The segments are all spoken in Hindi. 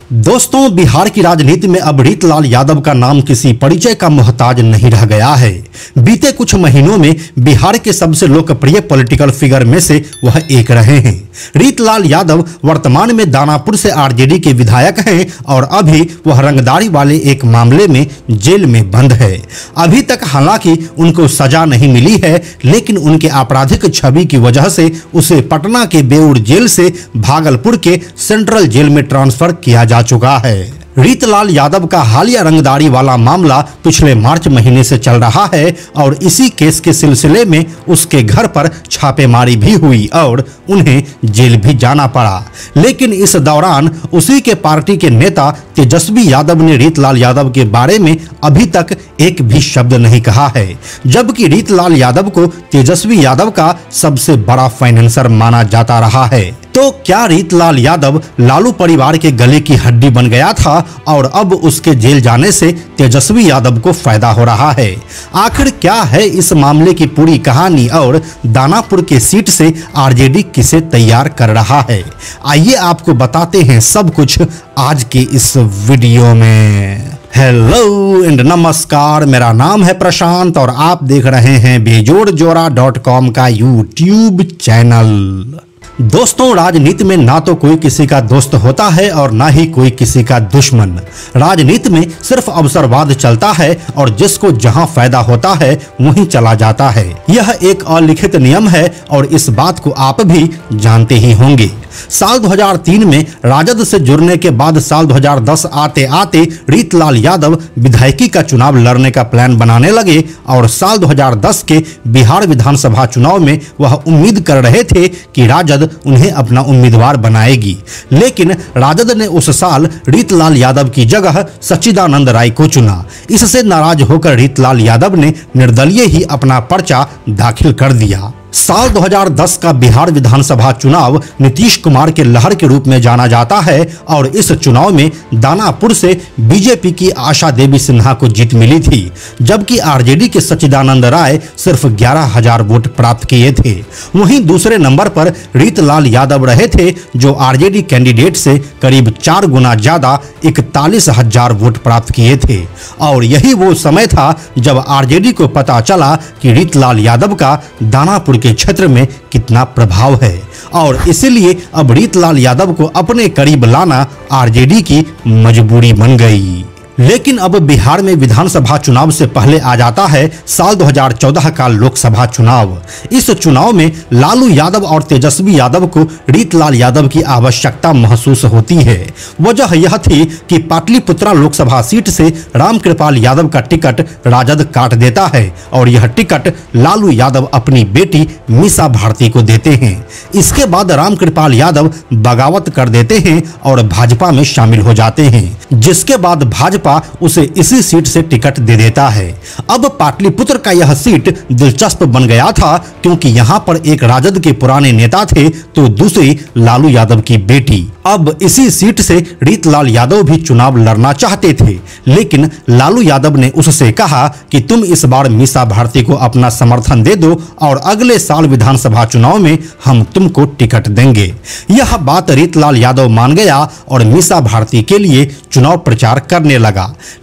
दोस्तों, बिहार की राजनीति में अब रीतलाल यादव का नाम किसी परिचय का मोहताज नहीं रह गया है। बीते कुछ महीनों में बिहार के सबसे लोकप्रिय पॉलिटिकल फिगर में से वह एक रहे हैं। रीतलाल यादव वर्तमान में दानापुर से आरजेडी के विधायक हैं और अभी वह रंगदारी वाले एक मामले में जेल में बंद है। अभी तक हालांकि उनको सजा नहीं मिली है, लेकिन उनके आपराधिक छवि की वजह से उसे पटना के बेऊर जेल से भागलपुर के सेंट्रल जेल में ट्रांसफर किया जा चुका है। रीतलाल यादव का हालिया रंगदारी वाला मामला पिछले मार्च महीने से चल रहा है और इसी केस के सिलसिले में उसके घर पर छापेमारी भी हुई और उन्हें जेल भी जाना पड़ा। लेकिन इस दौरान उसी के पार्टी के नेता तेजस्वी यादव ने रीतलाल यादव के बारे में अभी तक एक भी शब्द नहीं कहा है, जबकि रीतलाल यादव को तेजस्वी यादव का सबसे बड़ा फाइनेंसर माना जाता रहा है। तो क्या रीतलाल यादव लालू परिवार के गले की हड्डी बन गया था और अब उसके जेल जाने से तेजस्वी यादव को फायदा हो रहा है? आखिर क्या है इस मामले की पूरी कहानी और दानापुर के सीट से आरजेडी किसे तैयार कर रहा है? आइए आपको बताते हैं सब कुछ आज के इस वीडियो में। हेलो एंड नमस्कार, मेरा नाम है प्रशांत और आप देख रहे हैं बेजोड़जोड़ा.com का यूट्यूब चैनल। दोस्तों, राजनीति में ना तो कोई किसी का दोस्त होता है और ना ही कोई किसी का दुश्मन। राजनीति में सिर्फ अवसरवाद चलता है और जिसको जहां फायदा होता है वहीं चला जाता है। यह एक अलिखित नियम है और इस बात को आप भी जानते ही होंगे। साल 2003 में राजद से जुड़ने के बाद साल 2010 आते आते रीतलाल यादव विधायकी का चुनाव लड़ने का प्लान बनाने लगे और साल 2010 के बिहार विधानसभा चुनाव में वह उम्मीद कर रहे थे कि राजद उन्हें अपना उम्मीदवार बनाएगी। लेकिन राजद ने उस साल रीतलाल यादव की जगह सच्चिदानंद राय को चुना। इससे नाराज होकर रीतलाल यादव ने निर्दलीय ही अपना पर्चा दाखिल कर दिया। साल 2010 का बिहार विधानसभा चुनाव नीतीश कुमार के लहर के रूप में जाना जाता है और इस चुनाव में दानापुर से बीजेपी की आशा देवी सिन्हा को जीत मिली थी, जबकि आरजेडी के सच्चिदानंद राय सिर्फ 11,000 वोट प्राप्त किए थे। वहीं दूसरे नंबर पर रीतलाल यादव रहे थे, जो आरजेडी कैंडिडेट से करीब 4 गुना ज्यादा 41,000 वोट प्राप्त किए थे। और यही वो समय था जब आरजेडी को पता चला कि रीतलाल यादव का दानापुर के क्षेत्र में कितना प्रभाव है और इसलिए अब रीतलाल यादव को अपने करीब लाना आरजेडी की मजबूरी बन गई। लेकिन अब बिहार में विधानसभा चुनाव से पहले आ जाता है साल 2014 का लोकसभा चुनाव। इस चुनाव में लालू यादव और तेजस्वी यादव को रीतलाल यादव की आवश्यकता महसूस होती है। वजह यह थी कि पाटलिपुत्रा लोकसभा सीट से रामकृपाल यादव का टिकट राजद काट देता है और यह टिकट लालू यादव अपनी बेटी मीसा भारती को देते हैं। इसके बाद रामकृपाल यादव बगावत कर देते हैं और भाजपा में शामिल हो जाते हैं, जिसके बाद भाजपा उसे इसी सीट से टिकट दे देता है। अब पाटलिपुत्र का यह सीट दिलचस्प बन गया था, क्योंकि यहाँ पर एक राजद के पुराने नेता थे तो दूसरी लालू यादव की बेटी। अब इसी सीट से रीतलाल यादव भी चुनाव लड़ना चाहते थे, लेकिन लालू यादव ने उससे कहा कि तुम इस बार मीसा भारती को अपना समर्थन दे दो और अगले साल विधानसभा चुनाव में हम तुमको टिकट देंगे। यह बात रीतलाल यादव मान गया और मीसा भारती के लिए चुनाव प्रचार करने लगा।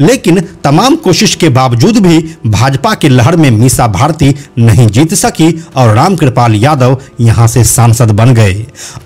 लेकिन तमाम कोशिश के बावजूद भी भाजपा की लहर में मीसा भारती नहीं जीत सकी और रामकृपाल यादव यहां से सांसद बन गए।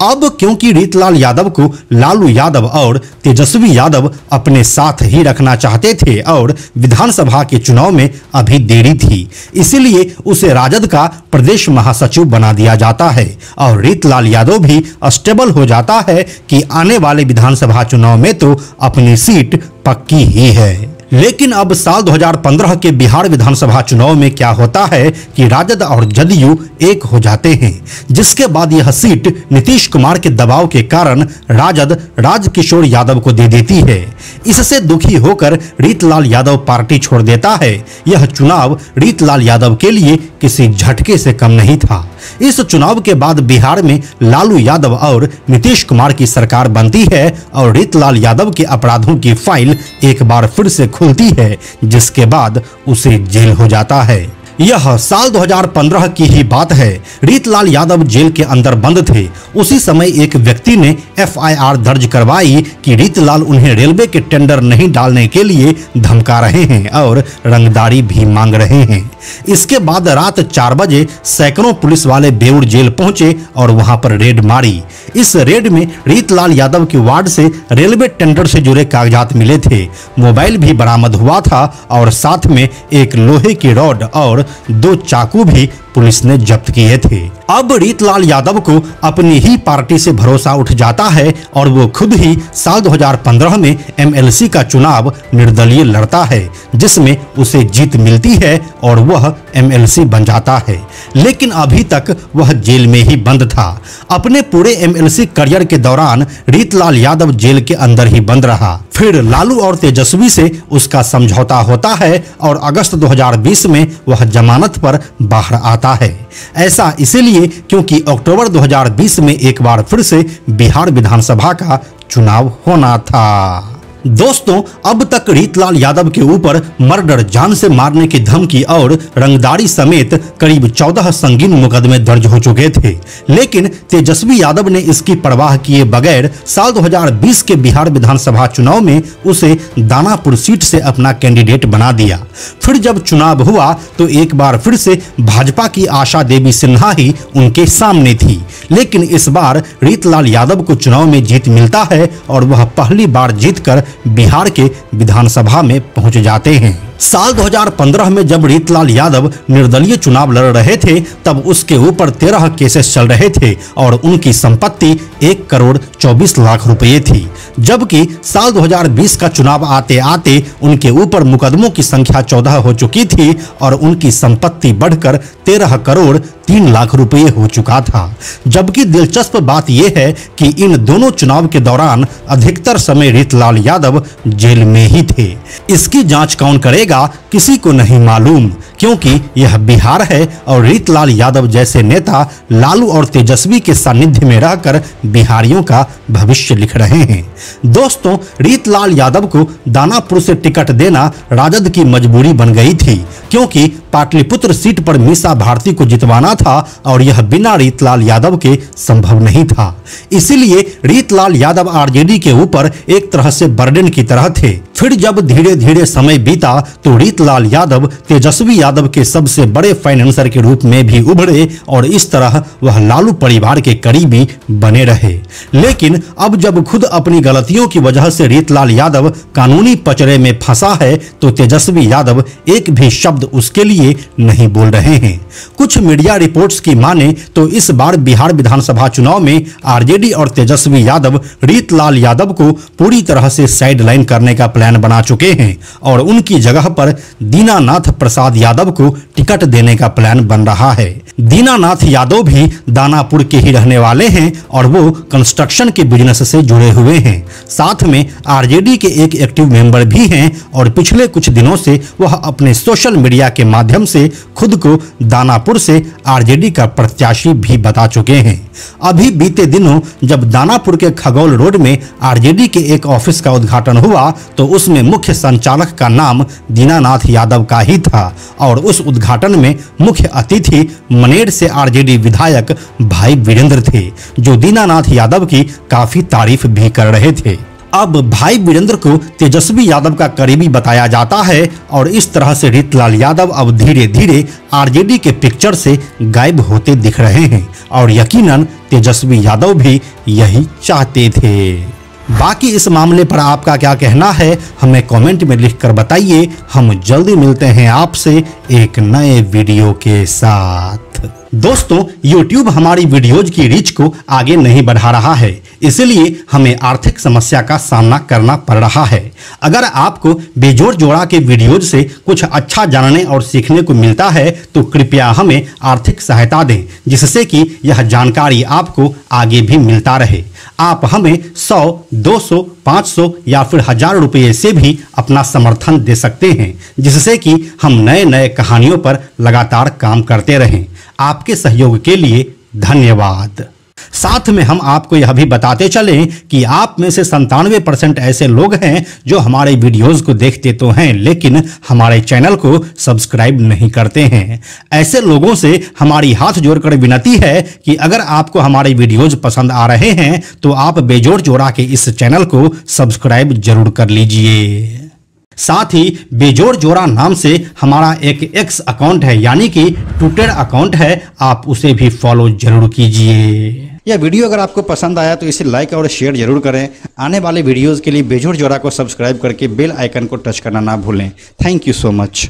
अब क्योंकि रीतलाल यादव को लालू यादव और तेजस्वी यादव अपने साथ ही रखना चाहते थे और विधानसभा के चुनाव में अभी देरी थी, इसलिए उसे राजद का प्रदेश महासचिव बना दिया जाता है और रीतलाल यादव भी स्टेबल हो जाता है कि आने वाले विधानसभा चुनाव में तो अपनी सीट पक्की ही है। लेकिन अब साल 2015 के बिहार विधानसभा चुनाव में क्या होता है कि राजद और जदयू एक हो जाते हैं, जिसके बाद यह सीट नीतीश कुमार के दबाव के कारण राजद राजकिशोर यादव को दे देती है। इससे दुखी होकर रीतलाल यादव पार्टी छोड़ देता है। यह चुनाव रीतलाल यादव के लिए किसी झटके से कम नहीं था। इस चुनाव के बाद बिहार में लालू यादव और नीतीश कुमार की सरकार बनती है और रीतलाल यादव के अपराधों की फाइल एक बार फिर से खुलती है, जिसके बाद उसे जेल हो जाता है। यह साल 2015 की ही बात है। रीतलाल यादव जेल के अंदर बंद थे। उसी समय एक व्यक्ति ने FIR दर्ज करवाई कि रीतलाल उन्हें रेलवे के टेंडर नहीं डालने के लिए धमका रहे हैं और रंगदारी भी मांग रहे हैं। इसके बाद रात 4 बजे सैकड़ों पुलिस वाले बेउर जेल पहुंचे और वहां पर रेड मारी। इस रेड में रीतलाल यादव के वार्ड से रेलवे टेंडर से जुड़े कागजात मिले थे, मोबाइल भी बरामद हुआ था और साथ में एक लोहे की रॉड और 2 चाकू भी पुलिस ने जब्त किए थे। अब रीतलाल यादव को अपनी ही पार्टी से भरोसा उठ जाता है और वो खुद ही साल 2015 में MLC का चुनाव निर्दलीय लड़ता है, जिसमें उसे जीत मिलती है और वह MLC बन जाता है। लेकिन अभी तक वह जेल में ही बंद था। अपने पूरे MLC करियर के दौरान रीतलाल यादव जेल के अंदर ही बंद रहा। फिर लालू और तेजस्वी से उसका समझौता होता है और अगस्त 2020 में वह जमानत पर बाहर आता है। ऐसा इसीलिए क्योंकि अक्टूबर 2020 में एक बार फिर से बिहार विधानसभा का चुनाव होना था। दोस्तों, अब तक रीतलाल यादव के ऊपर मर्डर, जान से मारने की धमकी और रंगदारी समेत करीब 14 संगीन मुकदमे दर्ज हो चुके थे। लेकिन तेजस्वी यादव ने इसकी परवाह किए बगैर साल 2020 के बिहार विधानसभा चुनाव में उसे दानापुर सीट से अपना कैंडिडेट बना दिया। फिर जब चुनाव हुआ तो एक बार फिर से भाजपा की आशा देवी सिन्हा ही उनके सामने थी। लेकिन इस बार रीतलाल यादव को चुनाव में जीत मिलता है और वह पहली बार जीतकर बिहार के विधानसभा में पहुंच जाते हैं। साल 2015 में जब रीतलाल यादव निर्दलीय चुनाव लड़ रहे थे तब उसके ऊपर 13 केसेस चल रहे थे और उनकी संपत्ति 1 करोड़ 24 लाख रुपए थी। जबकि साल 2020 का चुनाव आते आते उनके ऊपर मुकदमों की संख्या 14 हो चुकी थी और उनकी संपत्ति बढ़कर 13 करोड़ 3 लाख रुपए हो चुका था। जबकि दिलचस्प बात यह है कि इन दोनों चुनाव के दौरान अधिकतर समय रीतलाल यादव जेल में ही थे। इसकी जांच कौन करेगा किसी को नहीं मालूम, क्योंकि यह बिहार है और रीतलाल यादव जैसे नेता लालू और तेजस्वी के सानिध्य में रहकर बिहारियों का भविष्य लिख रहे हैं। दोस्तों, रीतलाल यादव को दानापुर से टिकट देना राजद की मजबूरी बन गई थी, क्योंकि पाटलिपुत्र सीट पर मीसा भारती को जितवाना था और यह बिना रीतलाल यादव के संभव नहीं था। इसीलिए रीतलाल यादव RJD के ऊपर एक तरह से बर्डन की तरह थे। फिर जब धीरे धीरे समय बीता तो रीतलाल यादव तेजस्वी यादव के सबसे बड़े फाइनेंसर के रूप में भी उभरे और इस तरह वह लालू परिवार के करीबी बने रहे। लेकिन अब जब खुद अपनी गलतियों की वजह से रीतलाल यादव कानूनी पचड़े में फंसा है तो तेजस्वी यादव एक भी शब्द उसके लिए नहीं बोल रहे हैं। कुछ मीडिया रिपोर्ट्स की माने तो इस बार बिहार विधानसभा चुनाव में RJD और तेजस्वी यादव रीतलाल यादव को पूरी तरह से साइडलाइन करने का प्लान बना चुके हैं और उनकी जगह पर दीनानाथ प्रसाद यादव को टिकट देने का प्लान बन रहा है। दीनानाथ यादव भी दानापुर के ही रहने वाले हैं और वो कंस्ट्रक्शन के बिजनेस से जुड़े हुए हैं। साथ में RJD के एक एक्टिव मेंबर भी हैं और पिछले कुछ दिनों से वह अपने सोशल मीडिया के माध्यम से खुद को दानापुर से RJD का प्रत्याशी भी बता चुके हैं। अभी बीते दिनों जब दानापुर के खगौल रोड में RJD के एक ऑफिस का उद्घाटन हुआ तो उसमें मुख्य संचालक का नाम दीनानाथ यादव का ही था और उस उद्घाटन में मुख्य अतिथि मनेर से RJD विधायक भाई वीरेंद्र थे, जो दीनानाथ यादव की काफी तारीफ भी कर रहे थे। अब भाई वीरेंद्र को तेजस्वी यादव का करीबी बताया जाता है और इस तरह से रीतलाल यादव अब धीरे धीरे RJD के पिक्चर से गायब होते दिख रहे हैं और यकीनन तेजस्वी यादव भी यही चाहते थे। बाकी इस मामले पर आपका क्या कहना है हमें कमेंट में लिखकर बताइए। हम जल्दी मिलते हैं आपसे एक नए वीडियो के साथ। दोस्तों, YouTube हमारी वीडियोज की रीच को आगे नहीं बढ़ा रहा है, इसलिए हमें आर्थिक समस्या का सामना करना पड़ रहा है। अगर आपको बेजोड़ जोड़ा के वीडियोज से कुछ अच्छा जानने और सीखने को मिलता है तो कृपया हमें आर्थिक सहायता दें, जिससे कि यह जानकारी आपको आगे भी मिलता रहे। आप हमें 100, 200, 500 या फिर 1000 रुपये से भी अपना समर्थन दे सकते हैं, जिससे कि हम नए नए कहानियों पर लगातार काम करते रहें। आपके सहयोग के लिए धन्यवाद। साथ में हम आपको यह भी बताते चलें कि आप में से 97% ऐसे लोग हैं जो हमारे वीडियोस को देखते तो हैं लेकिन हमारे चैनल को सब्सक्राइब नहीं करते हैं। ऐसे लोगों से हमारी हाथ जोड़कर विनती है कि अगर आपको हमारे वीडियोस पसंद आ रहे हैं तो आप बेजोड़ जोड़ा के इस चैनल को सब्सक्राइब जरूर कर लीजिए। साथ ही बेजोड़ जोड़ा नाम से हमारा एक एक्स अकाउंट है यानी कि ट्विटर अकाउंट है, आप उसे भी फॉलो जरूर कीजिए। यह वीडियो अगर आपको पसंद आया तो इसे लाइक और शेयर जरूर करें। आने वाले वीडियोस के लिए बेजोड़ जोड़ा को सब्सक्राइब करके बेल आइकन को टच करना ना भूलें। Thank you so much.